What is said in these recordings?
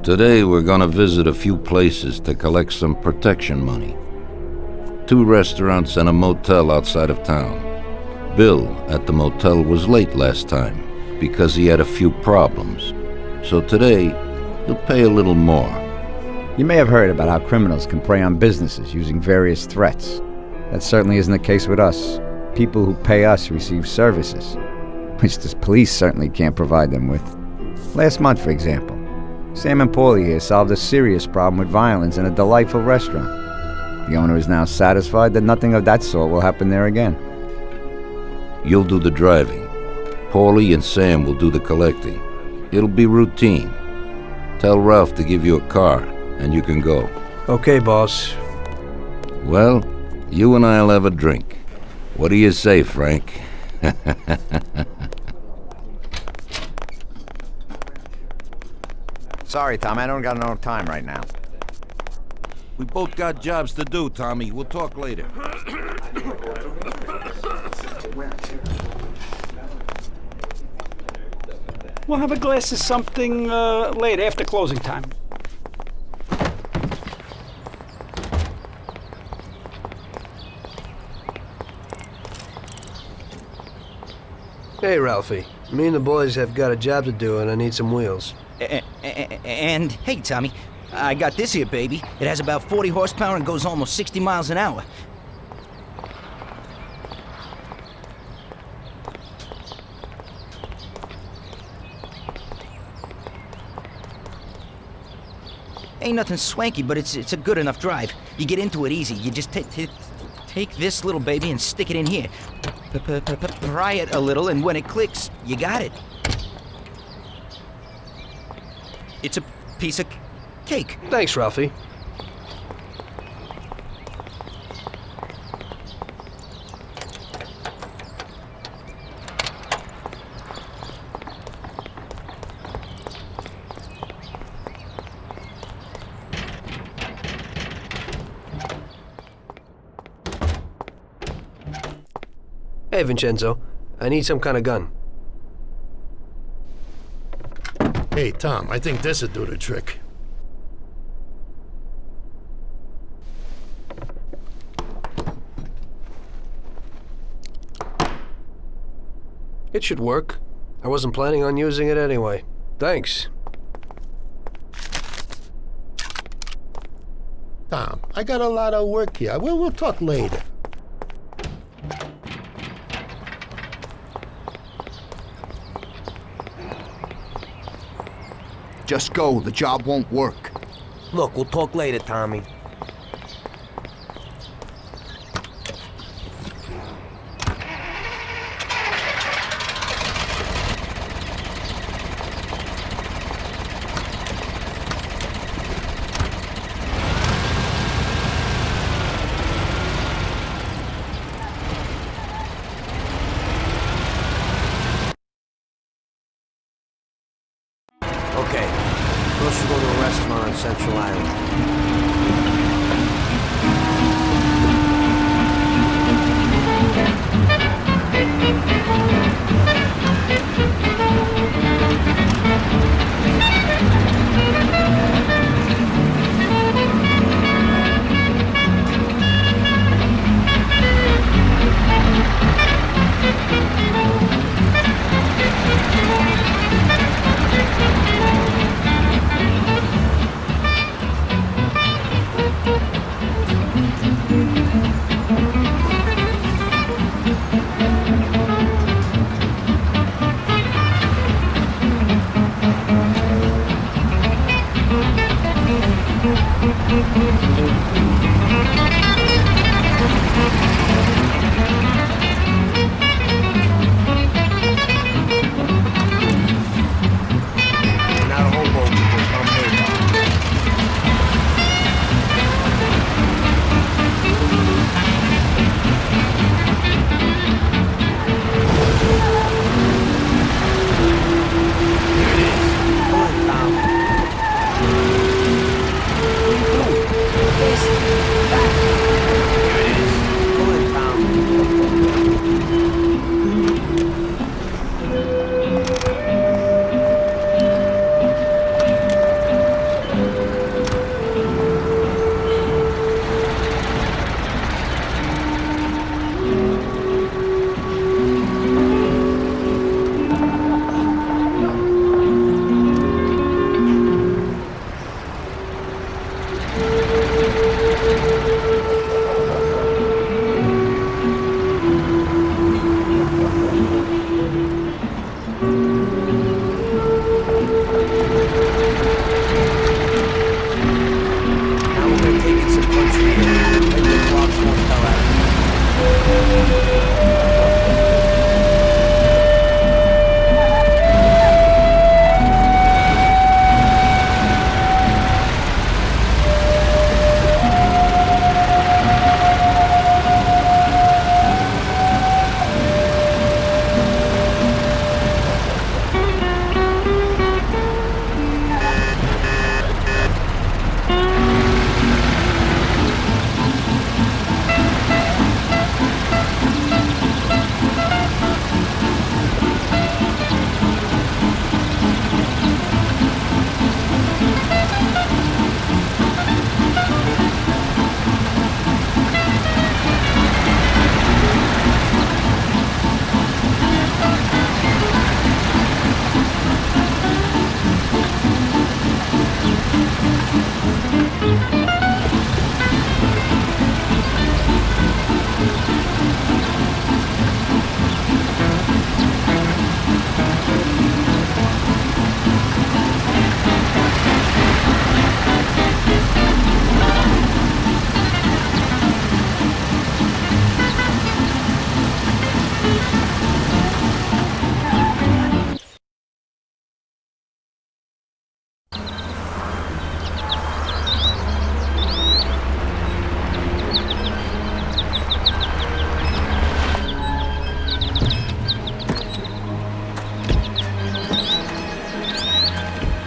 Today we're gonna visit a few places to collect some protection money. 2 restaurants and a motel outside of town. Bill at the motel was late last time because he had a few problems. So today, he'll pay a little more. You may have heard about how criminals can prey on businesses using various threats. That certainly isn't the case with us. People who pay us receive services, which the police certainly can't provide them with. Last month, for example, Sam and Paulie here solved a serious problem with violence in a delightful restaurant. The owner is now satisfied that nothing of that sort will happen there again. You'll do the driving. Paulie and Sam will do the collecting. It'll be routine. Tell Ralph to give you a car, and you can go. Okay, boss. Well, you and I'll have a drink. What do you say, Frank? Sorry, Tom, I don't got enough time right now. We both got jobs to do, Tommy. We'll talk later. We'll have a glass of something later, after closing time. Hey, Ralphie. Me and the boys have got a job to do, and I need some wheels. And, hey, Tommy, I got this here, baby. It has about 40 horsepower and goes almost 60 miles an hour. Ain't nothing swanky, but it's a good enough drive. You get into it easy. You just take this little baby and stick it in here. Pry it a little, and when it clicks, you got it. It's a piece of cake. Thanks, Ralphie. Hey, Vincenzo. I need some kind of gun. Hey, Tom, I think this'll do the trick. It should work. I wasn't planning on using it anyway. Thanks. Tom, I got a lot of work here. We'll talk later. Just go. The job won't work. Look, we'll talk later, Tommy. Okay, let's go to a restaurant on Central Island.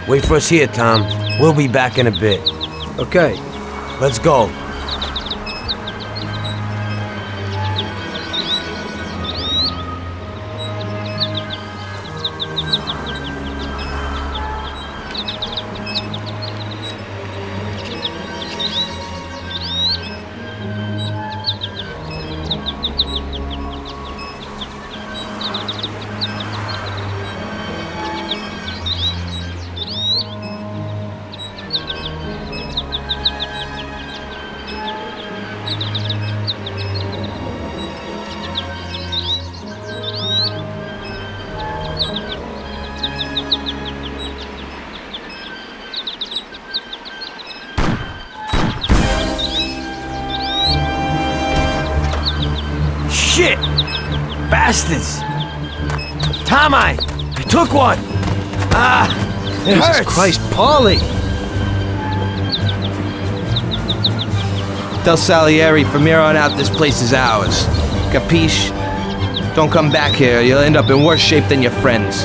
Wait for us here, Tom. We'll be back in a bit. Okay. Let's go. Shit! Bastards! Tom, I took one! It Jesus hurts! Christ, Paulie! Tell Sallieri from here on out this place is ours. Capiche? Don't come back here, you'll end up in worse shape than your friends.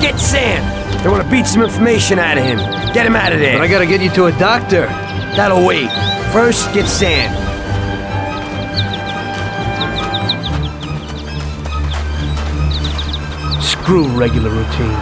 Get Sam! They want to beat some information out of him. Get him out of there. But I gotta get you to a doctor. That'll wait. First, get Sam. Screw regular routine.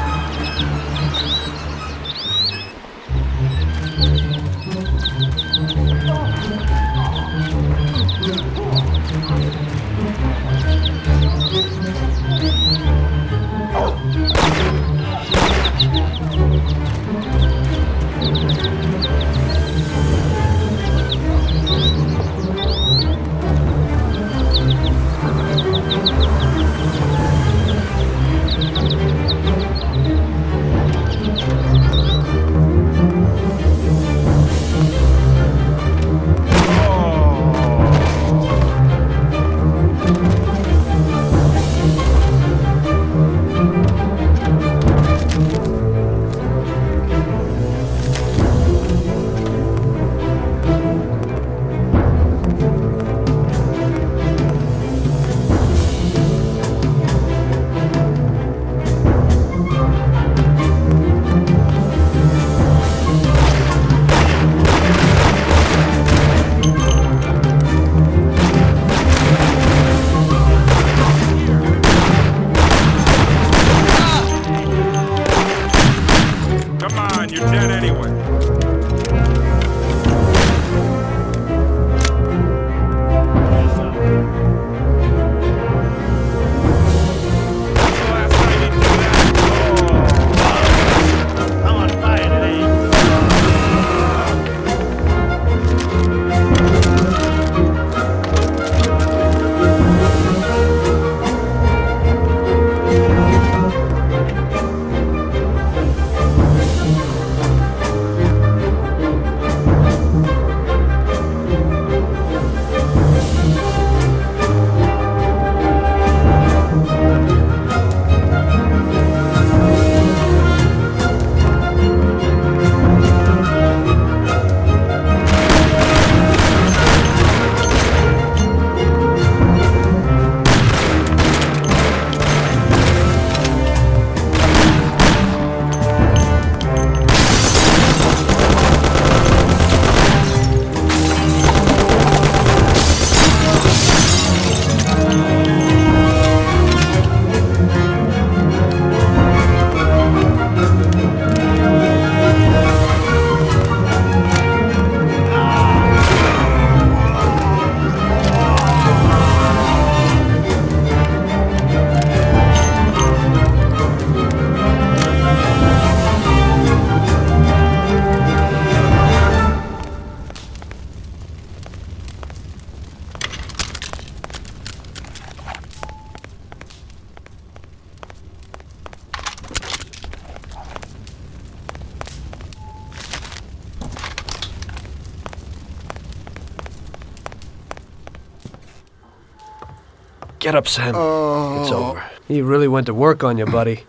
Get up, Sam. It's over. He really went to work on you, buddy.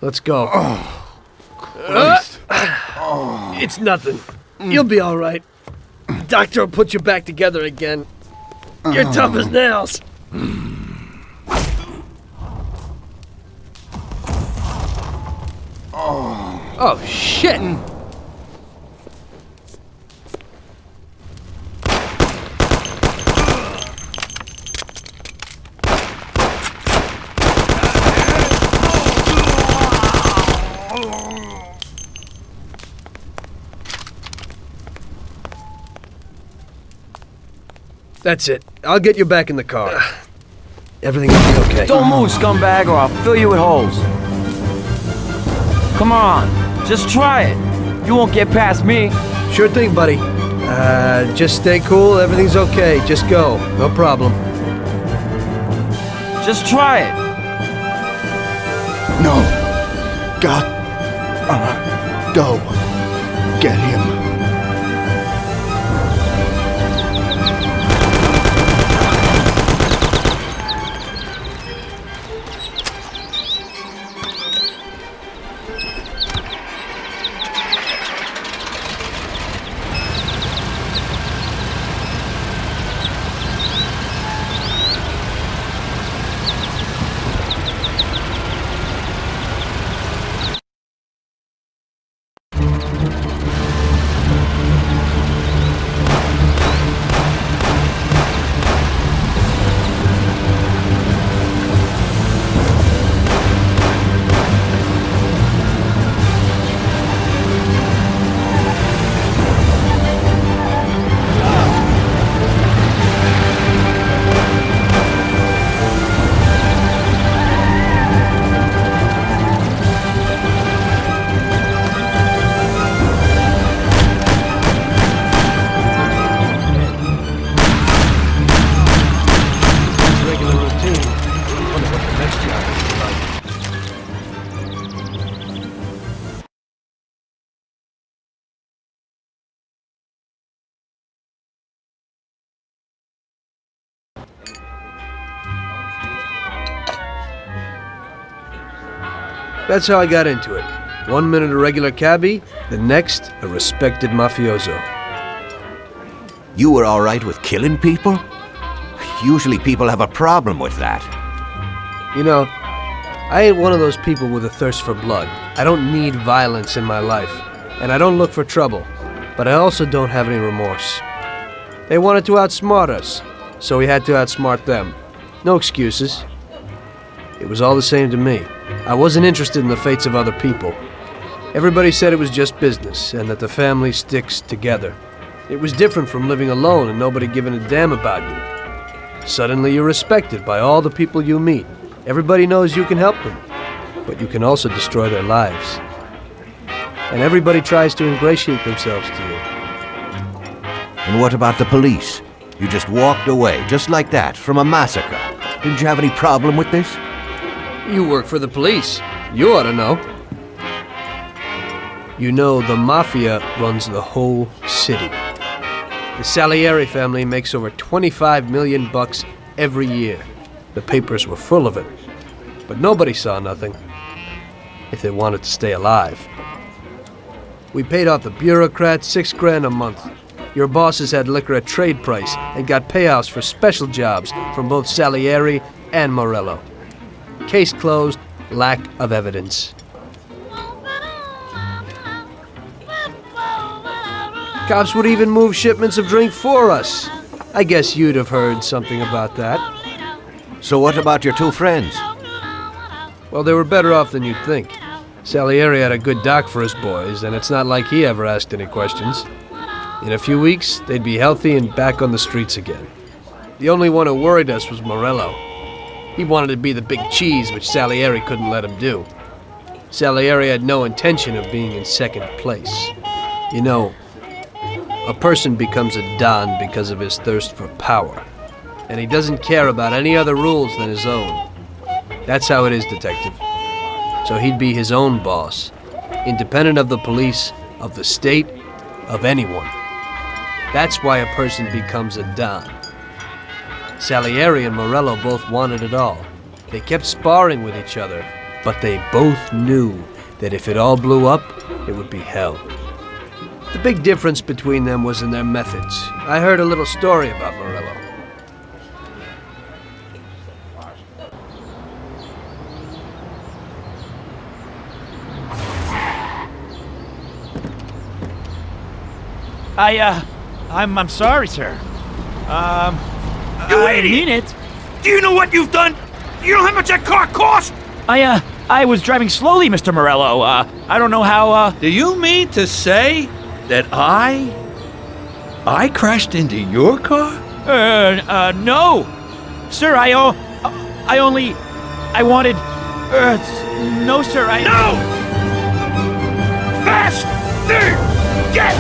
Let's go. It's nothing. You'll be all right. Doctor will put you back together again. You're tough as nails. Oh, shit! That's it. I'll get you back in the car. Everything will be okay. Don't move, scumbag, or I'll fill you with holes. Come on, just try it. You won't get past me. Sure thing, buddy. Just stay cool. Everything's okay. Just go. No problem. Just try it. No. God. Go. Get him. That's how I got into it. 1 minute a regular cabbie, the next a respected mafioso. You were all right with killing people? Usually people have a problem with that. You know, I ain't one of those people with a thirst for blood. I don't need violence in my life, and I don't look for trouble, but I also don't have any remorse. They wanted to outsmart us, so we had to outsmart them. No excuses. It was all the same to me. I wasn't interested in the fates of other people. Everybody said it was just business, and that the family sticks together. It was different from living alone and nobody giving a damn about you. Suddenly you're respected by all the people you meet. Everybody knows you can help them, but you can also destroy their lives. And everybody tries to ingratiate themselves to you. And what about the police? You just walked away, just like that, from a massacre. Didn't you have any problem with this? You work for the police. You ought to know. You know, the Mafia runs the whole city. The Sallieri family makes over 25 million bucks every year. The papers were full of it. But nobody saw nothing. If they wanted to stay alive. We paid off the bureaucrats $6 grand a month. Your bosses had liquor at trade price and got payoffs for special jobs from both Sallieri and Morello. Case closed, lack of evidence. Cops would even move shipments of drink for us. I guess you'd have heard something about that. So what about your two friends? Well, they were better off than you'd think. Sallieri had a good doc for his boys, and it's not like he ever asked any questions. In a few weeks, they'd be healthy and back on the streets again. The only one who worried us was Morello. He wanted to be the big cheese, which Sallieri couldn't let him do. Sallieri had no intention of being in second place. You know, a person becomes a Don because of his thirst for power, and he doesn't care about any other rules than his own. That's how it is, detective. So he'd be his own boss, independent of the police, of the state, of anyone. That's why a person becomes a Don. Sallieri and Morello both wanted it all. They kept sparring with each other, but they both knew that if it all blew up, it would be hell. The big difference between them was in their methods. I heard a little story about Morello. I'm sorry, sir. You I idiot! mean it. Do you know what you've done? You know how much that car cost? I was driving slowly, Mr. Morello. I don't know how, Do you mean to say that I crashed into your car? no. Sir, I wanted, no, sir, No! Faster! Get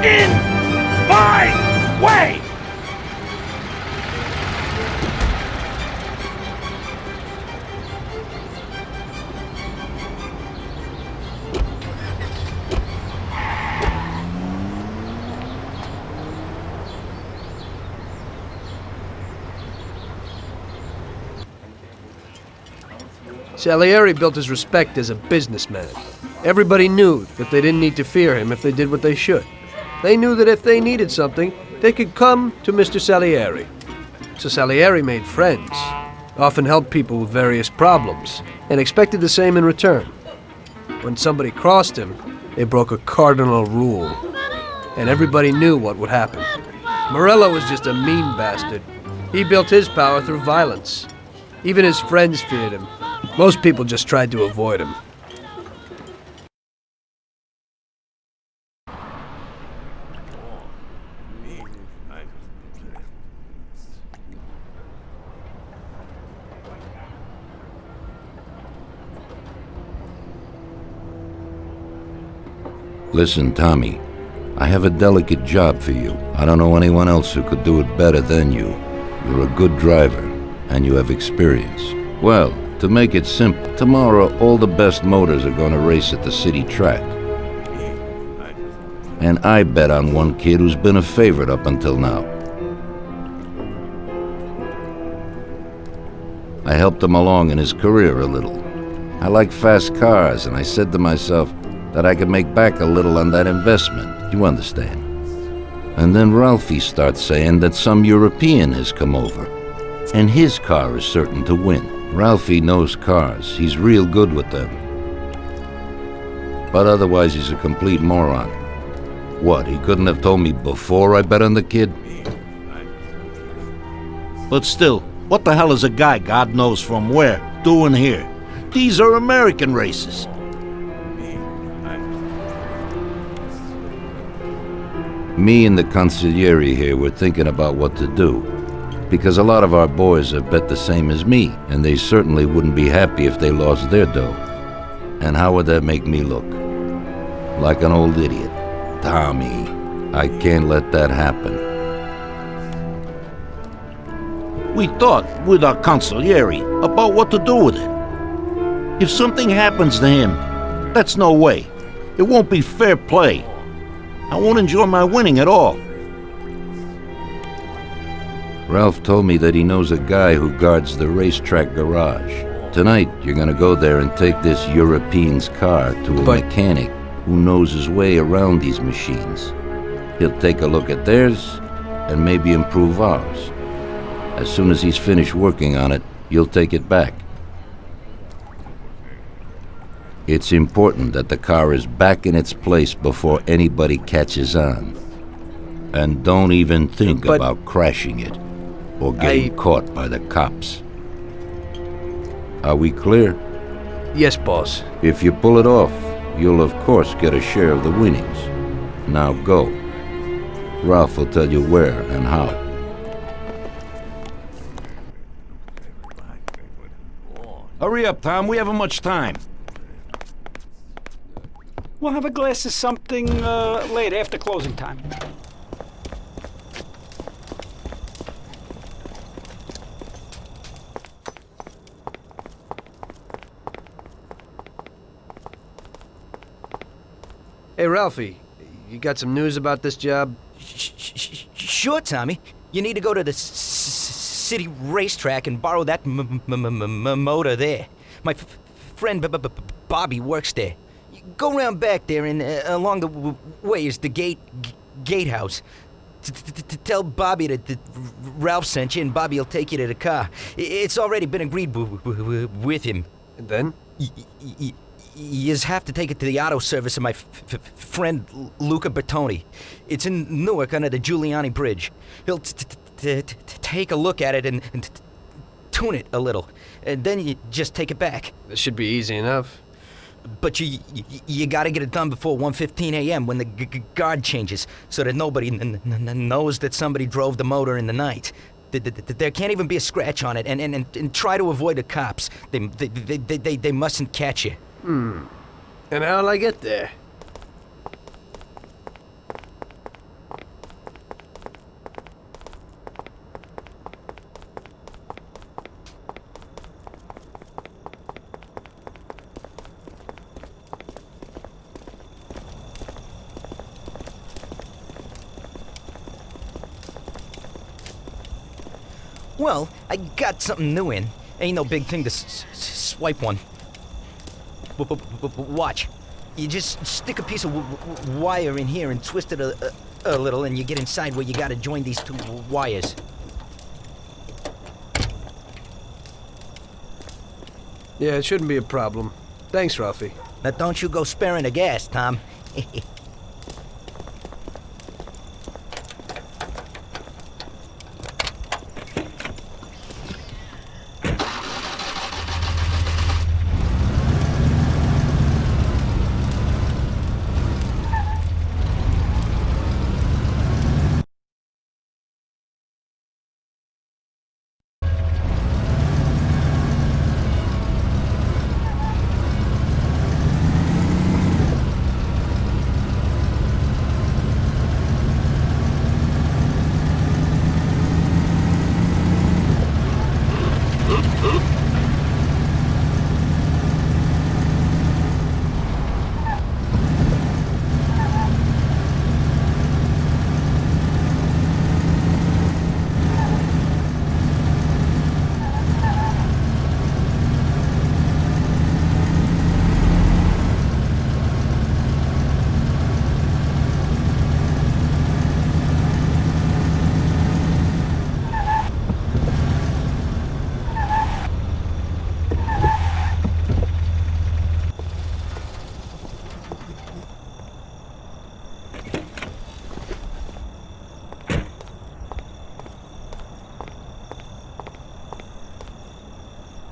in my way! Sallieri built his respect as a businessman. Everybody knew that they didn't need to fear him if they did what they should. They knew that if they needed something, they could come to Mr. Sallieri. So Sallieri made friends, often helped people with various problems, and expected the same in return. When somebody crossed him, they broke a cardinal rule, and everybody knew what would happen. Morello was just a mean bastard. He built his power through violence. Even his friends feared him. Most people just tried to avoid him. Listen, Tommy, I have a delicate job for you. I don't know anyone else who could do it better than you. You're a good driver, and you have experience. Well, to make it simple, tomorrow all the best motors are going to race at the city track. And I bet on one kid who's been a favorite up until now. I helped him along in his career a little. I like fast cars, and I said to myself that I could make back a little on that investment. You understand? And then Ralphie starts saying that some European has come over, and his car is certain to win. Ralphie knows cars. He's real good with them. But otherwise, he's a complete moron. What, he couldn't have told me before I bet on the kid? But still, what the hell is a guy, God knows from where, doing here? These are American races. Me and the consigliere here were thinking about what to do, because a lot of our boys have bet the same as me, and they certainly wouldn't be happy if they lost their dough. And how would that make me look? Like an old idiot. Tommy, I can't let that happen. We thought with our consigliere about what to do with it. If something happens to him, that's no way. It won't be fair play. I won't enjoy my winning at all. Ralph told me that he knows a guy who guards the racetrack garage. Tonight, you're gonna go there and take this European's car to a mechanic who knows his way around these machines. He'll take a look at theirs and maybe improve ours. As soon as he's finished working on it, you'll take it back. It's important that the car is back in its place before anybody catches on. And don't even think about crashing it or getting caught by the cops. Are we clear? Yes, boss. If you pull it off, you'll of course get a share of the winnings. Now go. Ralph will tell you where and how. Hurry up, Tom. We haven't much time. We'll have a glass of something later, after closing time. Hey, Ralphie, you got some news about this job? Sure, Tommy. You need to go to the city racetrack and borrow that motor there. My friend Bobby works there. Go round back there, and along the way is the gatehouse. Tell Bobby that Ralph sent you, and Bobby will take you to the car. It's already been agreed with him. And then? Yous have to take it to the auto service of my friend Luca Bertone. It's in Newark under the Giuliani Bridge. He'll take a look at it and tune it a little. And then you just take it back. This should be easy enough. But you gotta get it done before 1:15 a.m. when the guard changes, so that nobody knows that somebody drove the motor in the night. There can't even be a scratch on it, and try to avoid the cops. They mustn't catch you. And how'll I get there? Well, I got something new in. Ain't no big thing to swipe one. Watch. You just stick a piece of wire in here and twist it a little, and you get inside where you gotta join these two wires. Yeah, it shouldn't be a problem. Thanks, Ralphie. Now don't you go sparing the gas, Tom.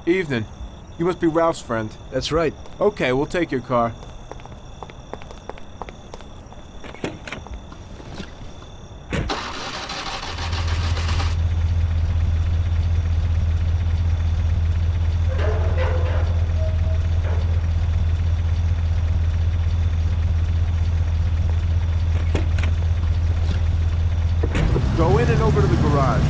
Evening. You must be Ralph's friend. That's right. Okay, we'll take your car. Go in and over to the garage.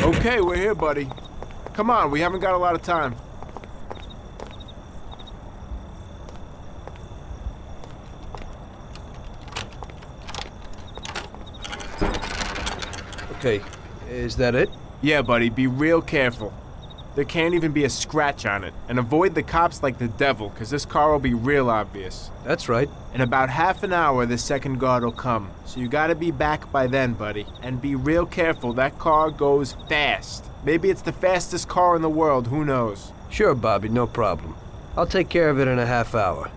Okay, we're here, buddy. Come on, we haven't got a lot of time. Okay, is that it? Yeah, buddy, be real careful. There can't even be a scratch on it. And avoid the cops like the devil, because this car will be real obvious. That's right. In about half an hour, the second guard will come. So you gotta be back by then, buddy. And be real careful, that car goes fast. Maybe it's the fastest car in the world, who knows? Sure, Bobby, no problem. I'll take care of it in a half hour.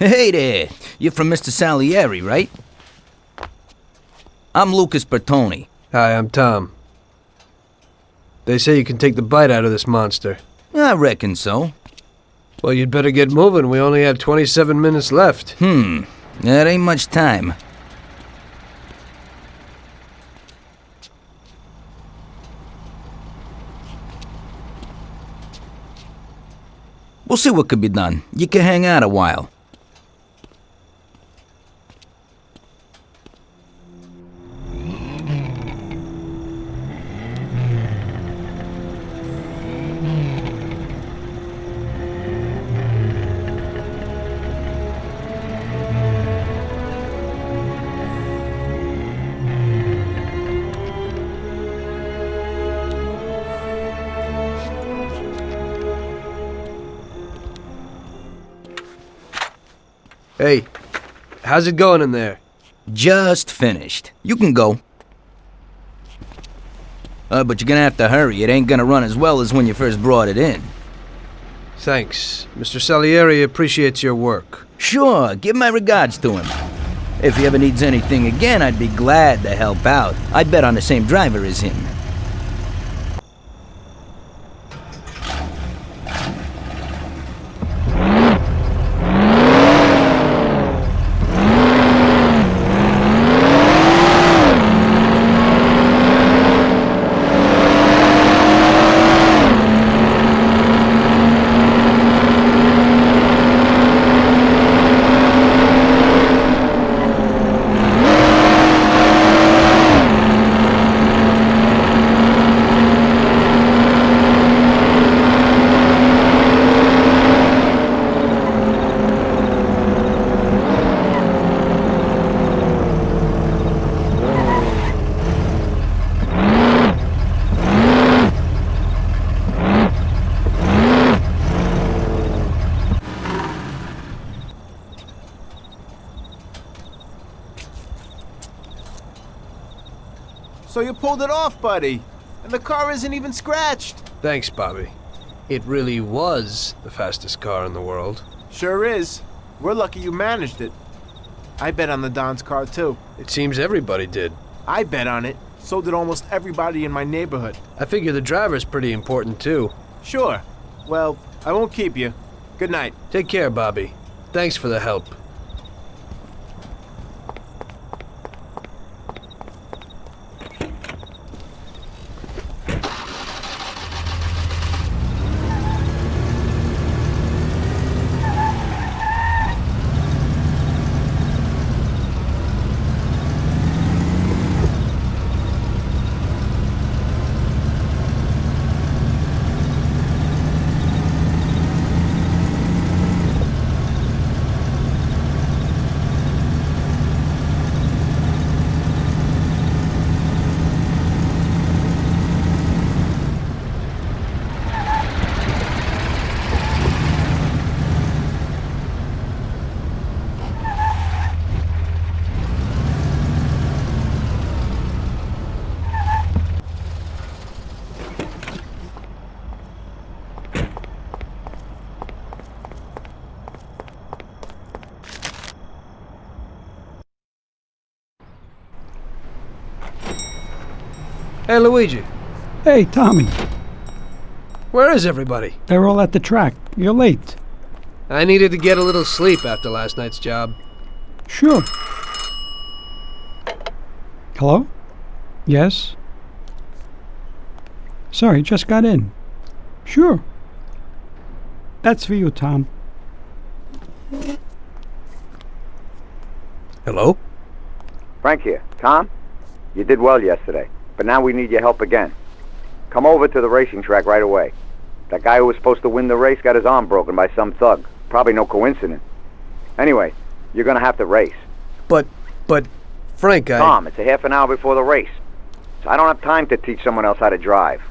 Hey there. You're from Mr. Sallieri, right? I'm Lucas Bertone. Hi, I'm Tom. They say you can take the bite out of this monster. I reckon so. Well, you'd better get moving. We only have 27 minutes left. That ain't much time. We'll see what could be done. You can hang out a while. Hey, how's it going in there? Just finished. You can go. But you're gonna have to hurry. It ain't gonna run as well as when you first brought it in. Thanks. Mr. Sallieri appreciates your work. Sure, give my regards to him. If he ever needs anything again, I'd be glad to help out. I bet on the same driver as him. So you pulled it off, buddy. And the car isn't even scratched. Thanks, Bobby. It really was the fastest car in the world. Sure is. We're lucky you managed it. I bet on the Don's car, too. It seems everybody did. I bet on it. So did almost everybody in my neighborhood. I figure the driver's pretty important, too. Sure. Well, I won't keep you. Good night. Take care, Bobby. Thanks for the help. Hey, Luigi. Hey, Tommy. Where is everybody? They're all at the track. You're late. I needed to get a little sleep after last night's job. Sure. Hello? Yes? Sorry, just got in. Sure. That's for you, Tom. Hello? Frank here. Tom? You did well yesterday, but now we need your help again. Come over to the racing track right away. That guy who was supposed to win the race got his arm broken by some thug. Probably no coincidence. Anyway, you're gonna have to race. But, Frank, Tom, it's a half an hour before the race. So I don't have time to teach someone else how to drive.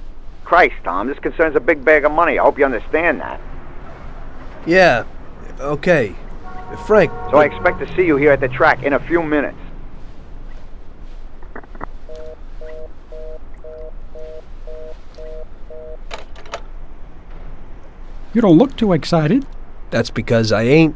Christ, Tom, this concerns a big bag of money. I hope you understand that. Yeah, okay. Frank... So I expect to see you here at the track in a few minutes. You don't look too excited. That's because I ain't.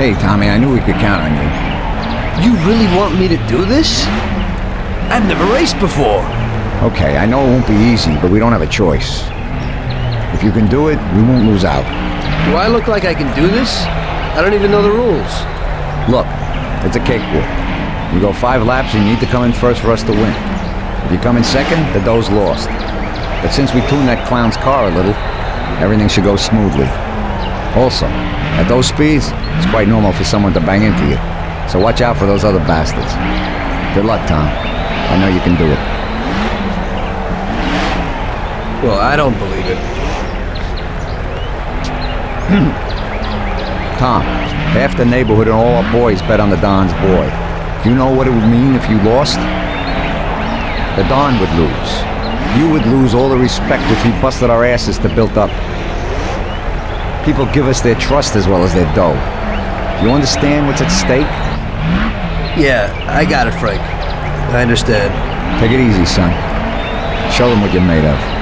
Hey, Tommy, I knew we could count on you. You really want me to do this? I've never raced before. Okay, I know it won't be easy, but we don't have a choice. If you can do it, we won't lose out. Do I look like I can do this? I don't even know the rules. Look, it's a cakewalk. You go 5 laps and you need to come in first for us to win. If you come in second, the dough's lost. But since we tuned that clown's car a little, everything should go smoothly. Also, at those speeds, it's quite normal for someone to bang into you. So watch out for those other bastards. Good luck, Tom. I know you can do it. Well, I don't believe it. Tom, half the neighborhood and all our boys bet on the Don's boy. Do you know what it would mean if you lost? The Don would lose. You would lose all the respect which we busted our asses to build up. People give us their trust as well as their dough. Do you understand what's at stake? Yeah, I got it, Frank. I understand. Take it easy, son. Show them what you're made of.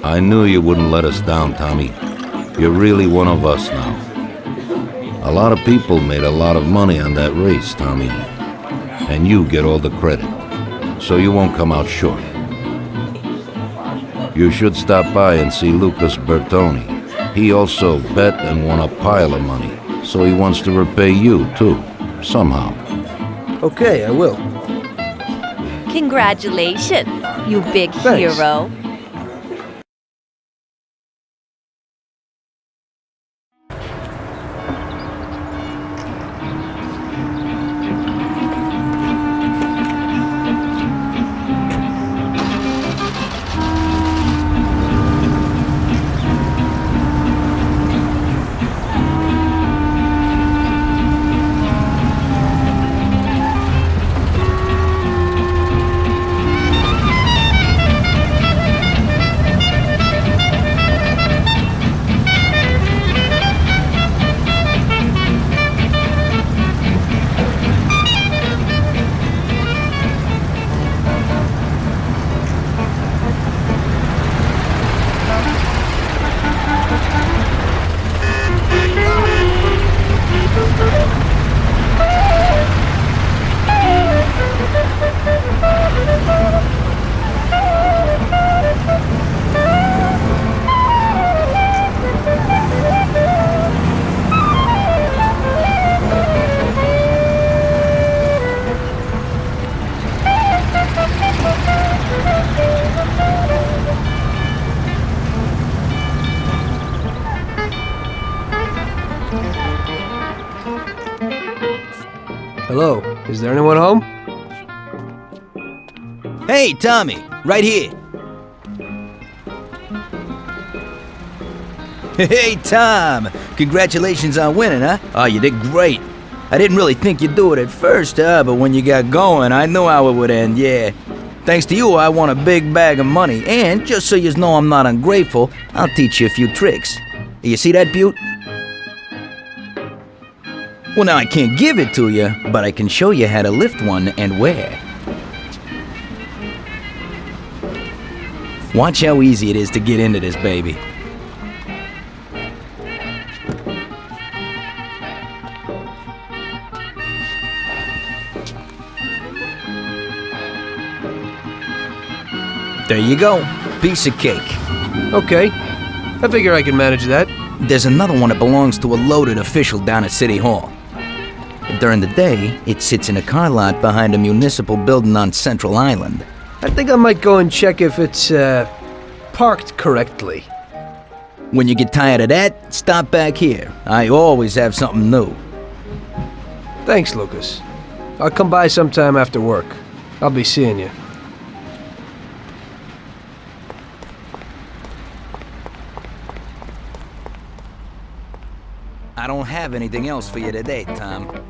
I knew you wouldn't let us down, Tommy. You're really one of us now. A lot of people made a lot of money on that race, Tommy. And you get all the credit. So you won't come out short. You should stop by and see Lucas Bertone. He also bet and won a pile of money. So he wants to repay you, too. Somehow. Okay, I will. Congratulations, you big Thanks. hero. Hello, is there anyone home? Hey, Tommy, right here. Hey, Tom, congratulations on winning, huh? Oh, you did great. I didn't really think you'd do it at first, but when you got going, I knew how it would end, yeah. Thanks to you, I won a big bag of money, and just so you know I'm not ungrateful, I'll teach you a few tricks. You see that, Butte? Well, now I can't give it to you, but I can show you how to lift one and where. Watch how easy it is to get into this baby. There you go. Piece of cake. Okay. I figure I can manage that. There's another one that belongs to a loaded official down at City Hall. During the day, it sits in a car lot behind a municipal building on Central Island. I think I might go and check if it's, parked correctly. When you get tired of that, stop back here. I always have something new. Thanks, Lucas. I'll come by sometime after work. I'll be seeing you. I don't have anything else for you today, Tom.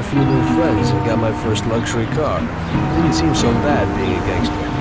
a few new friends and got my first luxury car. Didn't seem so bad being a gangster.